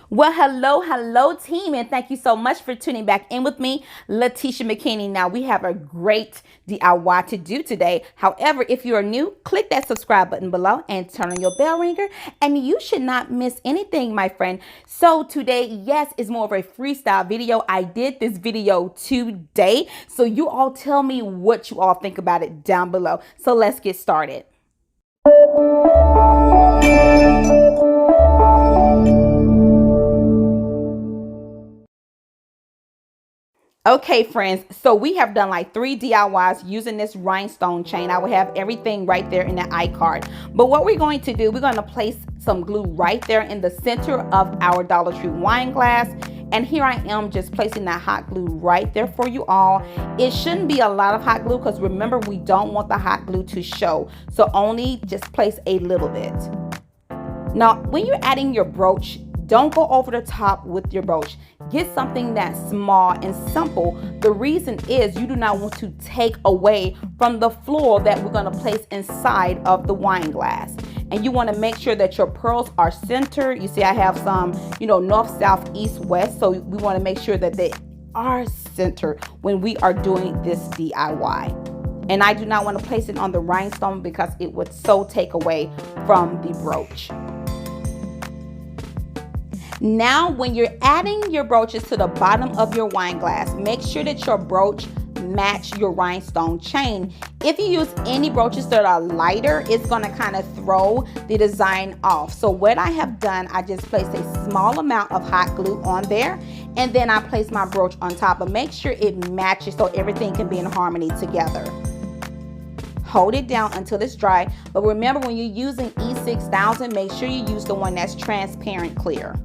Well, hello team, and thank you so much for tuning back in with me, Latisha McKinney. Now, we have a great DIY to do today. However, if you are new, click that subscribe button below and turn on your bell ringer, and you should not miss anything, my friend. So today, yes, is more of a freestyle video. I did this video today, so you all tell me what you all think about it down below. So let's get started. Okay, friends, so we have done like 3 DIYs using this rhinestone chain. I will have everything right there in the iCard. But what we're going to do, we're going to place some glue right there in the center of our Dollar Tree wine glass. And here I am just placing that hot glue right there for you all. It shouldn't be a lot of hot glue because remember, we don't want the hot glue to show. So only just place a little bit. Now, when you're adding your brooch, don't go over the top with your brooch. Get something that's small and simple. The reason is you do not want to take away from the floral that we're going to place inside of the wine glass. And you want to make sure that your pearls are centered. You see, I have some, north, south, east, west. So we want to make sure that they are centered when we are doing this DIY. And I do not want to place it on the rhinestone because it would so take away from the brooch. Now, when you're adding your brooches to the bottom of your wine glass, make sure that your brooch match your rhinestone chain. If you use any brooches that are lighter, it's going to kind of throw the design off. So what I have done, I just placed a small amount of hot glue on there, and then I place my brooch on top. But make sure it matches so everything can be in harmony together. Hold it down until it's dry. But remember, when you're using E6000, make sure you use the one that's transparent clear.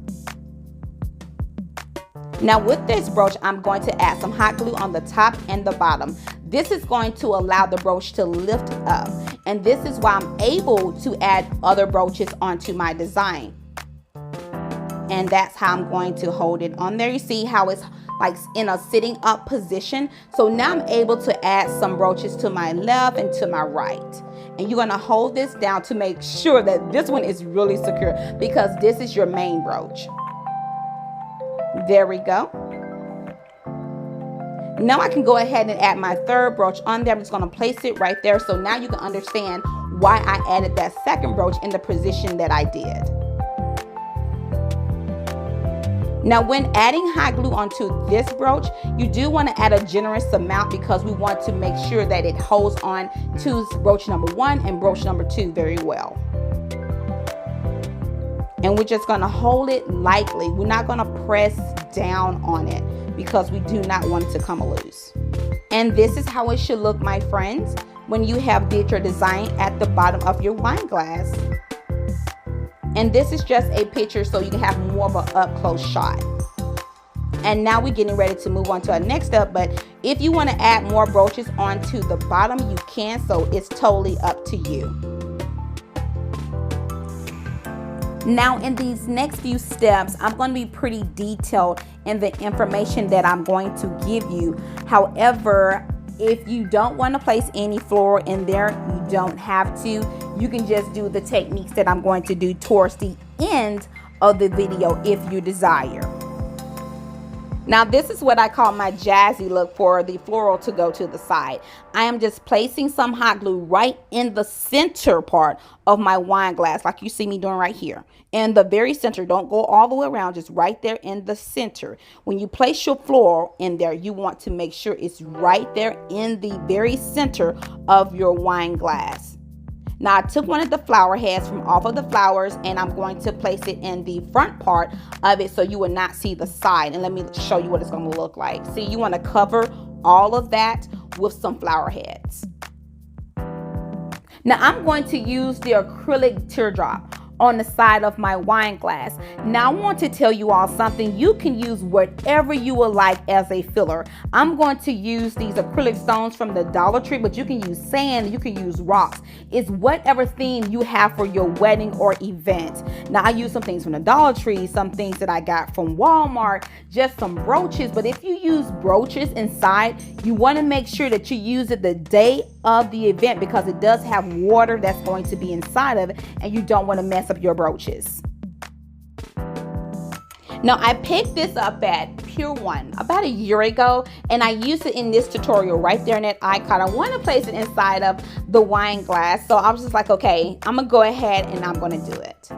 Now with this brooch, I'm going to add some hot glue on the top and the bottom. This is going to allow the brooch to lift up. And this is why I'm able to add other brooches onto my design. And that's how I'm going to hold it on there. You see how it's like in a sitting up position. So now I'm able to add some brooches to my left and to my right. And you're gonna hold this down to make sure that this one is really secure because this is your main brooch. There we go. Now I can go ahead and add my third brooch on there. I'm just going to place it right there. So now you can understand why I added that second brooch in the position that I did. Now when adding hot glue onto this brooch, you do want to add a generous amount because we want to make sure that it holds on to brooch number 1 and brooch number 2 very well. And we're just going to hold it lightly. We're not going to press down on it because we do not want it to come loose. And this is how it should look, my friends, when you have did your design at the bottom of your wine glass. And this is just a picture so you can have more of an up close shot. And now we're getting ready to move on to our next step. But if you want to add more brooches onto the bottom, you can. So it's totally up to you. Now in these next few steps, I'm going to be pretty detailed in the information that I'm going to give you. However, if you don't want to place any floral in there, you don't have to. You can just do the techniques that I'm going to do towards the end of the video if you desire. Now this is what I call my jazzy look for the floral to go to the side. I am just placing some hot glue right in the center part of my wine glass like you see me doing right here. In the very center, don't go all the way around, just right there in the center. When you place your floral in there, you want to make sure it's right there in the very center of your wine glass. Now I took one of the flower heads from off of the flowers and I'm going to place it in the front part of it so you will not see the side. And let me show you what it's going to look like. See, you want to cover all of that with some flower heads. Now I'm going to use the acrylic teardrop on the side of my wine glass. Now I want to tell you all something. You can use whatever you would like as a filler. I'm going to use these acrylic stones from the Dollar Tree, but you can use sand, you can use rocks. It's whatever theme you have for your wedding or event. Now I use some things from the Dollar Tree, some things that I got from Walmart, just some brooches. But if you use brooches inside, you want to make sure that you use it the day of the event because it does have water that's going to be inside of it and you don't want to mess up your brooches. Now I picked this up at Pure One about a year ago, and I used it in this tutorial right there in that icon. I want to place it inside of the wine glass, so I was just like, okay, I'm gonna go ahead and I'm gonna do it.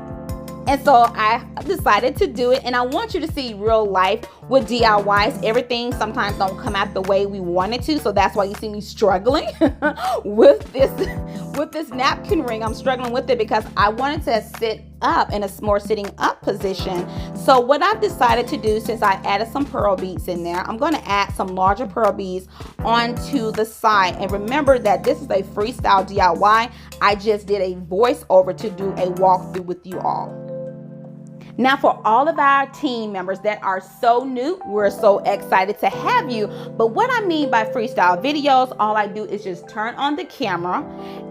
And so I decided to do it, and I want you to see real life with DIYs. Everything sometimes don't come out the way we want it to, so that's why you see me struggling with this napkin ring. I'm struggling with it because I wanted to sit up in a more sitting up position. So what I've decided to do, since I added some pearl beads in there, I'm going to add some larger pearl beads onto the side. And remember that this is a freestyle DIY. I just did a voiceover to do a walkthrough with you all. Now, for all of our team members that are so new, we're so excited to have you. But what I mean by freestyle videos, all I do is just turn on the camera,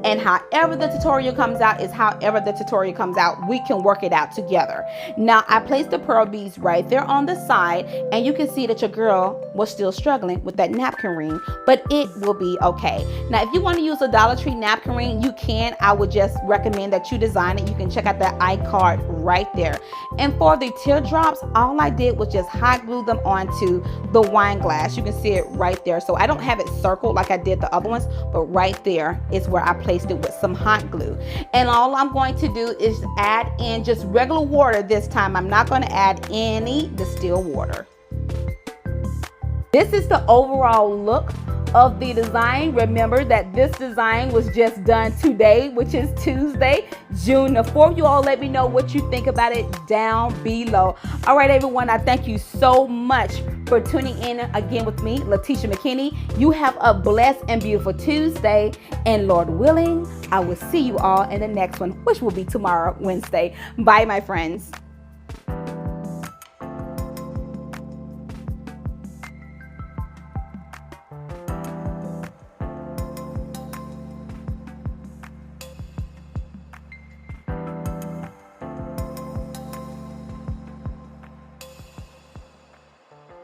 and however the tutorial comes out is however the tutorial comes out. We can work it out together. Now, I placed the pearl beads right there on the side, and you can see that your girl was still struggling with that napkin ring, but it will be okay. Now, if you want to use a Dollar Tree napkin ring, you can. I would just recommend that you design it. You can check out that iCard right there. And for the teardrops, all I did was just hot glue them onto the wine glass. You can see it right there. So I don't have it circled like I did the other ones, but right there is where I placed it with some hot glue. And all I'm going to do is add in just regular water this time. I'm not going to add any distilled water. This is the overall look of the design. Remember that this design was just done today, which is Tuesday, June the 4th. You all let me know what you think about it down below. All right, everyone, I thank you so much for tuning in again with me, Latisha McKinney. You have a blessed and beautiful Tuesday, and Lord willing, I will see you all in the next one, which will be tomorrow, Wednesday. Bye, my friends.